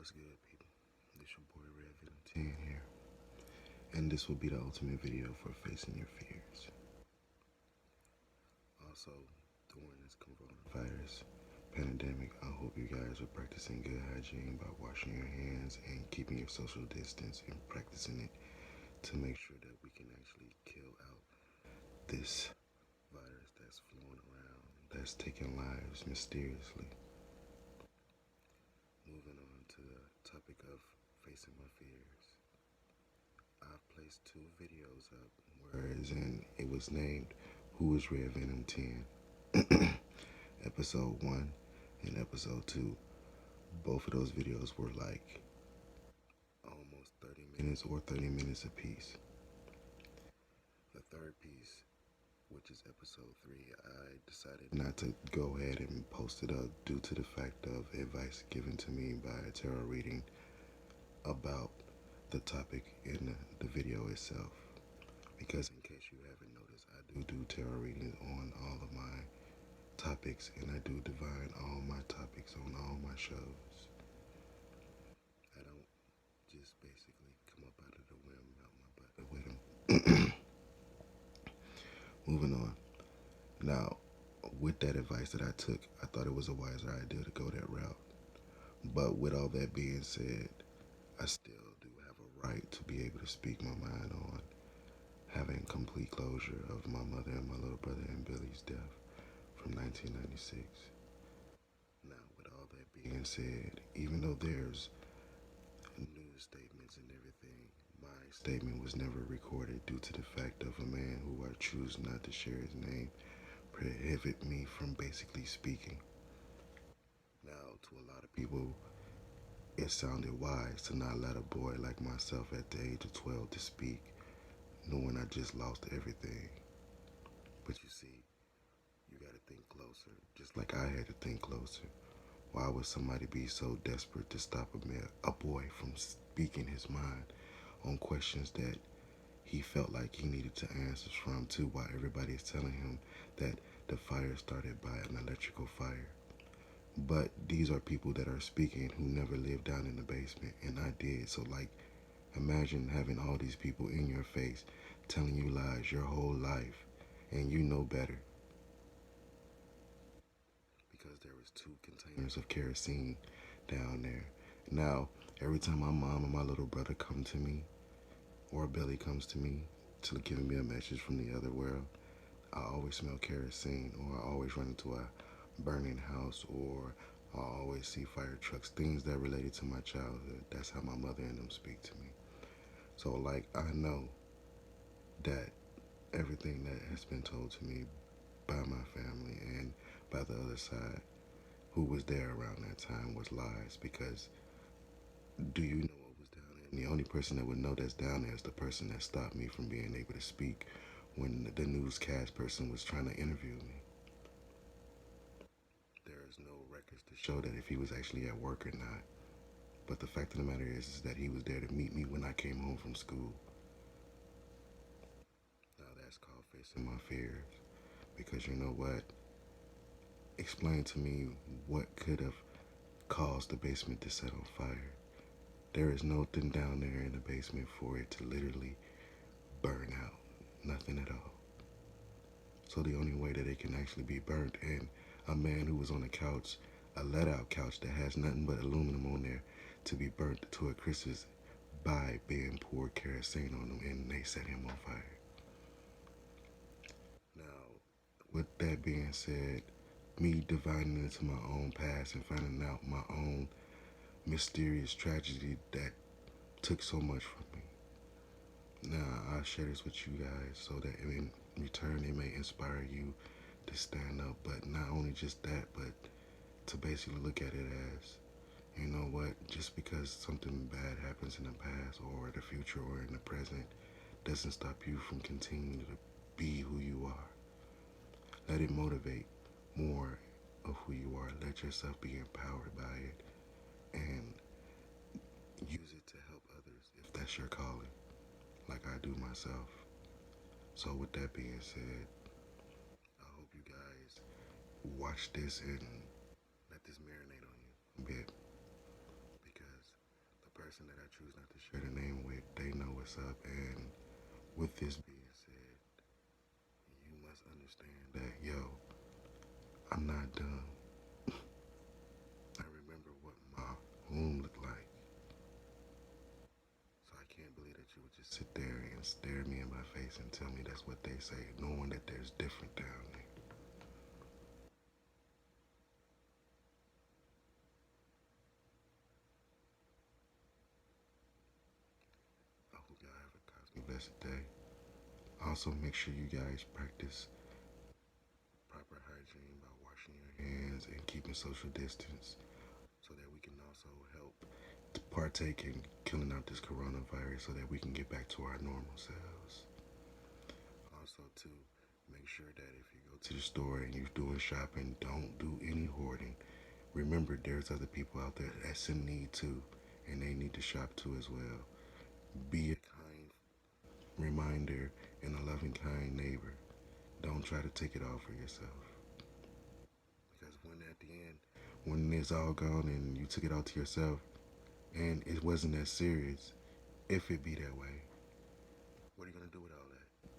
What's good, people? This your boy Redvenom10 here, and this will be the ultimate video for facing your fears. Also, during this coronavirus pandemic, I hope you guys are practicing good hygiene by washing your hands and keeping your social distance and practicing it to make sure that we can actually kill out this virus that's flowing around, that's taking lives mysteriously. Moving on to the topic of facing my fears. I've placed two videos up, whereas it was named Who Is Redvenom10, episode 1 and episode 2. Both of those videos were like almost 30 minutes or 30 minutes apiece. The third piece, which is episode 3, I decided not to go ahead and post it up due to the fact of advice given to me by a tarot reading about the topic in the video itself. Because in case you haven't noticed, I do tarot readings on all of my topics, and I do divine all my topics on all my shows. I don't just basically come up out of the whim out my butt with them. Moving on. Now, with that advice that I took, I thought it was a wiser idea to go that route. But with all that being said, I still do have a right to be able to speak my mind on having complete closure of my mother and my little brother and Billy's death from 1996. Now, with all that being said, even though there's news statements and everything, my statement was never recorded due to the fact of a man who I choose not to share his name prohibit me from basically speaking. Now, to a lot of people, it sounded wise to not let a boy like myself at the age of 12 to speak, knowing I just lost everything. But you see, you gotta think closer, just like I had to think closer. Why would somebody be so desperate to stop a boy from speaking his mind on questions that he felt like he needed to answers from, too, while everybody is telling him that the fire started by an electrical fire? But these are people that are speaking who never lived down in the basement, and I did. So, like, imagine having all these people in your face telling you lies your whole life, and you know better. Because there was 2 containers of kerosene down there. Now, every time my mom and my little brother come to me, or Billy comes to me to give me a message from the other world, I always smell kerosene, or I always run into a burning house, or I always see fire trucks, things that related to my childhood. That's how my mother and them speak to me. So, like, I know that everything that has been told to me by my family and by the other side who was there around that time was lies, because do you know what was down there? And the only person that would know that's down there is the person that stopped me from being able to speak when the newscast person was trying to interview me. There is no records to show that if he was actually at work or not. But the fact of the matter is that he was there to meet me when I came home from school. Now that's called facing my fears. Because you know what? Explain to me what could have caused the basement to set on fire. There is nothing down there in the basement for it to literally burn out. Nothing at all. So the only way that it can actually be burnt, and a man who was on a couch, a let-out couch that has nothing but aluminum on there, to be burnt to a crisp by being poured kerosene on him, and they set him on fire. Now, with that being said, me divining into my own past and finding out my own mysterious tragedy that took so much from me. Now, I'll share this with you guys so that in return it may inspire you to stand up. But not only just that, but to basically look at it as, you know what, just because something bad happens in the past or the future or in the present doesn't stop you from continuing to be who you are. Let it motivate more of who you are. Let yourself be empowered by it and use it to help others if that's your calling, like I do myself. So with that being said, I hope you guys watch this and let this marinate on you a bit, because person that I choose not to share the name with, they know what's up. And with this being said, you must understand that, yo, I'm not dumb. I remember what my womb looked like. So I can't believe that you would just sit there and stare me in my face and tell me that's what they say, knowing that there's different down there. I hope y'all have a cosmic blessed day. Also, make sure you guys practice proper hygiene by washing your hands and keeping social distance so that we can also help to partake in killing out this coronavirus so that we can get back to our normal selves. Also, too, make sure that if you go to the store and you're doing shopping, don't do any hoarding. Remember, there's other people out there that's in need too, and they need to shop too as well. Be a kind reminder and a loving, kind neighbor. Don't try to take it all for yourself. Because when at the end, when it's all gone and you took it all to yourself, and it wasn't that serious, if it be that way, what are you gonna do with all that?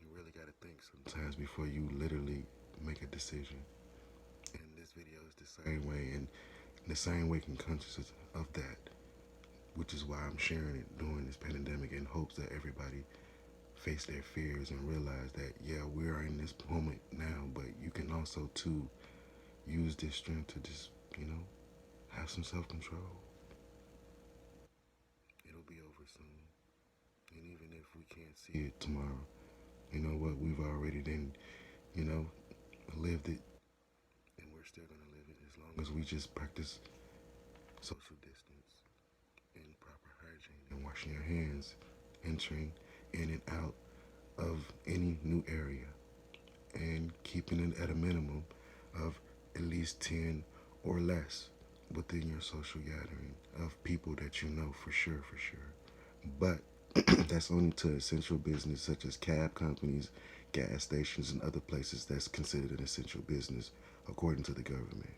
You really gotta think sometimes before you literally make a decision. And this video is the same way, and the same way can conscious of that, which is why I'm sharing it during this pandemic in hopes that everybody face their fears and realize that yeah, we are in this moment now, but you can also too use this strength to just, have some self-control. It'll be over soon. And even if we can't see it tomorrow, you know what, we've already then, you know, lived it, and we're still gonna live it as long as we just practice social distance and proper hygiene and washing your hands, entering in and out of any new area, and keeping it at a minimum of at least 10 or less within your social gathering of people that you know for sure, for sure. But that's only to essential business such as cab companies, gas stations, and other places that's considered an essential business according to the government.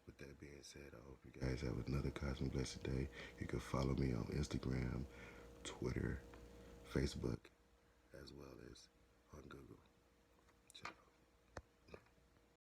With that being said, I hope you guys have another Cosmic Blessed day. You can follow me on Instagram, Twitter, Facebook,